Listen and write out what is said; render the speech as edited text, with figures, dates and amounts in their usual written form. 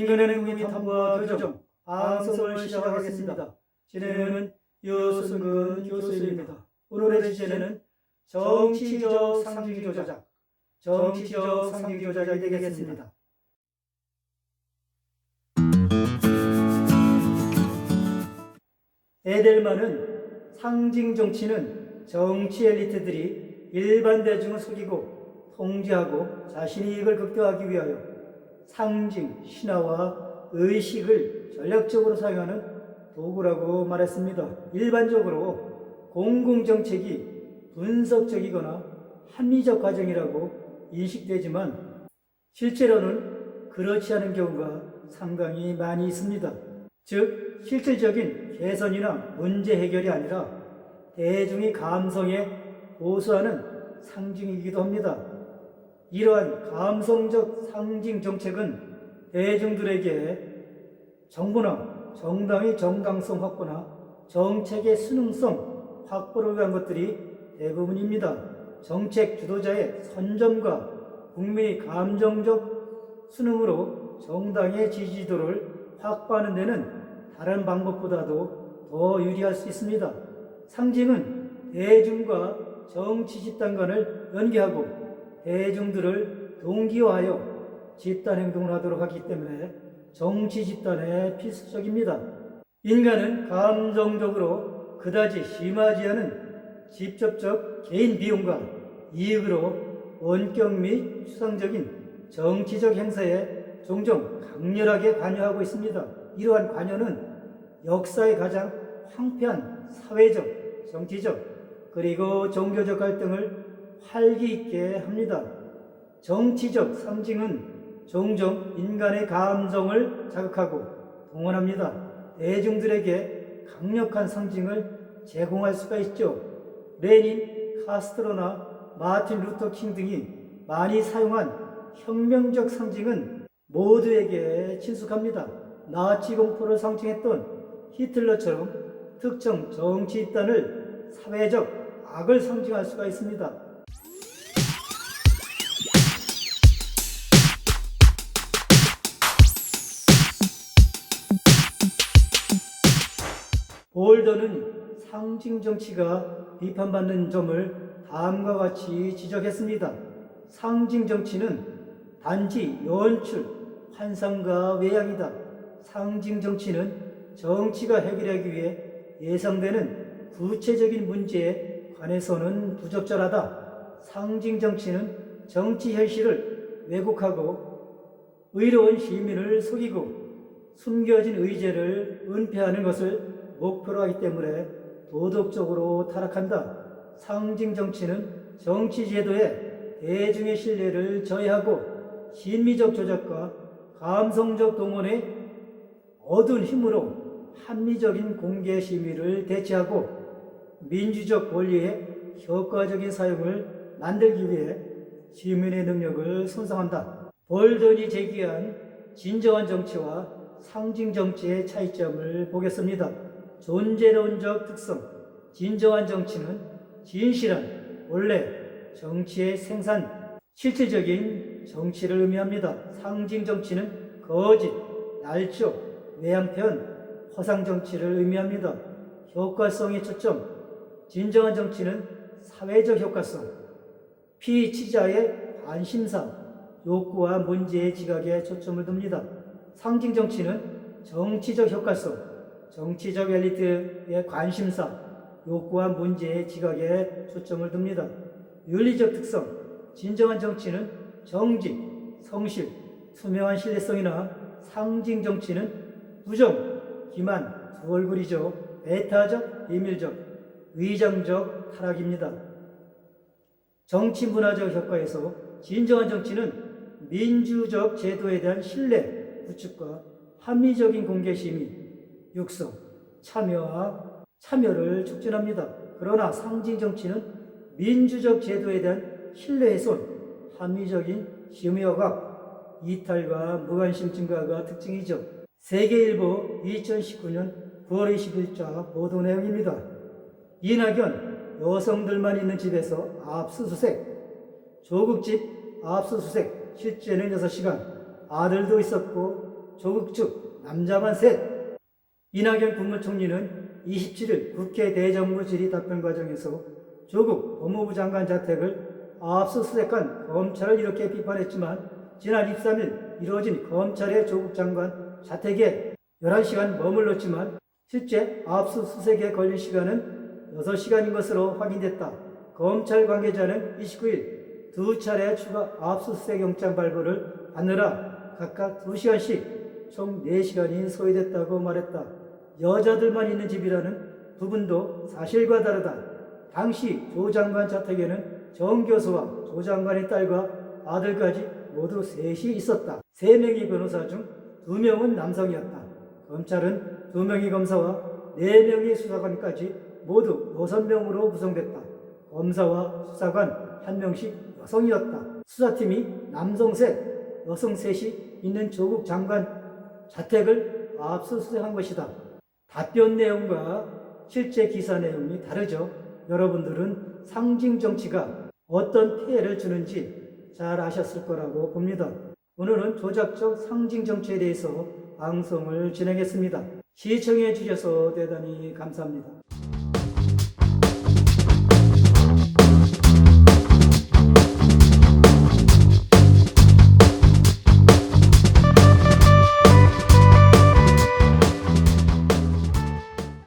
인간의 행동의 탐구와 교정, 방송을 시작하겠습니다. 진행은 유순근 교수입니다. 오늘의 주제는 정치적 상징 조작, 정치적 상징 조작이 되겠습니다. 에델만은 상징 정치는 정치 엘리트들이 일반 대중을 속이고 통제하고 자신의 이익을 극대화하기 위하여 상징, 신화와 의식을 전략적으로 사용하는 도구라고 말했습니다. 일반적으로 공공정책이 분석적이거나 합리적 과정이라고 인식되지만 실제로는 그렇지 않은 경우가 상당히 많이 있습니다. 즉, 실질적인 개선이나 문제 해결이 아니라 대중의 감성에 호소하는 상징이기도 합니다. 이러한 감성적 상징 정책은 대중들에게 정부나 정당의 정당성 확보나 정책의 수능성 확보를 위한 것들이 대부분입니다. 정책 주도자의 선점과 국민의 감정적 수능으로 정당의 지지도를 확보하는 데는 다른 방법보다도 더 유리할 수 있습니다. 상징은 대중과 정치 집단 간을 연계하고 대중들을 동기화하여 집단 행동을 하도록 하기 때문에 정치 집단에 필수적입니다. 인간은 감정적으로 그다지 심하지 않은 직접적 개인 비용과 이익으로 원격 및 추상적인 정치적 행사에 종종 강렬하게 관여하고 있습니다. 이러한 관여는 역사의 가장 황폐한 사회적, 정치적, 그리고 종교적 갈등을 활기 있게 합니다. 정치적 상징은 종종 인간의 감정을 자극하고 동원합니다. 대중들에게 강력한 상징을 제공할 수가 있죠. 레닌, 카스트로나 마틴 루터 킹 등이 많이 사용한 혁명적 상징은 모두에게 친숙합니다. 나치 공포를 상징했던 히틀러처럼 특정 정치 집단을 사회적 악을 상징할 수가 있습니다. 볼더는 상징 정치가 비판받는 점을 다음과 같이 지적했습니다. 상징 정치는 단지 연출, 환상과 외양이다. 상징 정치는 정치가 해결하기 위해 예상되는 구체적인 문제에 관해서는 부적절하다. 상징 정치는 정치 현실을 왜곡하고 의로운 시민을 속이고 숨겨진 의제를 은폐하는 것을 목표로 하기 때문에 도덕적으로 타락한다. 상징 정치는 정치 제도에 대중의 신뢰를 저해하고 심리적 조작과 감성적 동원에 어두운 힘으로 합리적인 공개 심의를 대체하고 민주적 권리의 효과적인 사용을 만들기 위해 시민의 능력을 손상한다. 볼던이 제기한 진정한 정치와 상징 정치의 차이점을 보겠습니다. 존재론적 특성, 진정한 정치는 진실한, 원래 정치의 생산, 실질적인 정치를 의미합니다. 상징 정치는 거짓, 날조, 외양편, 허상 정치를 의미합니다. 효과성의 초점, 진정한 정치는 사회적 효과성, 피치자의 관심사, 욕구와 문제의 지각에 초점을 둡니다. 상징 정치는 정치적 효과성, 정치적 엘리트의 관심사, 욕구와 문제의 지각에 초점을 둡니다. 윤리적 특성, 진정한 정치는 정직, 성실, 투명한 신뢰성이나 상징 정치는 부정, 기만, 두 얼굴이죠. 배타적, 비밀적, 위장적 타락입니다. 정치 문화적 효과에서 진정한 정치는 민주적 제도에 대한 신뢰, 구축과 합리적인 공개 심의, 육성, 참여를 촉진합니다. 그러나 상징 정치는 민주적 제도에 대한 신뢰 훼손, 합리적인 심의 억압, 이탈과 무관심 증가가 특징이죠. 세계일보 2019년 9월 20일자 보도 내용입니다. 이낙연, 여성들만 있는 집에서 압수수색, 조국집 압수수색, 실제는 6시간, 아들도 있었고 조국 측 남자만 셋. 이낙연 국무총리는 27일 국회 대정부 질의 답변 과정에서 조국 법무부 장관 자택을 압수수색한 검찰을 이렇게 비판했지만 지난 23일 이루어진 검찰의 조국 장관 자택에 11시간 머물렀지만 실제 압수수색에 걸린 시간은 6시간인 것으로 확인됐다. 검찰 관계자는 29일 두 차례 추가 압수수색 영장 발부를 받느라 각각 2시간씩 총 4시간이 소요됐다고 말했다. 여자들만 있는 집이라는 부분도 사실과 다르다. 당시 조 장관 자택에는 정 교수와 조 장관의 딸과 아들까지 모두 셋이 있었다. 3명의 변호사 중 2명은 남성이었다. 검찰은 2명의 검사와 4명의 수사관까지 모두 6명으로 구성됐다. 검사와 수사관 1명씩 여성이었다. 수사팀이 남성 셋, 여성 셋이 있는 조국 장관 자택을 압수수색한 것이다. 답변 내용과 실제 기사 내용이 다르죠. 여러분들은 상징 정치가 어떤 피해를 주는지 잘 아셨을 거라고 봅니다. 오늘은 조작적 상징 정치에 대해서 방송을 진행했습니다. 시청해 주셔서 대단히 감사합니다.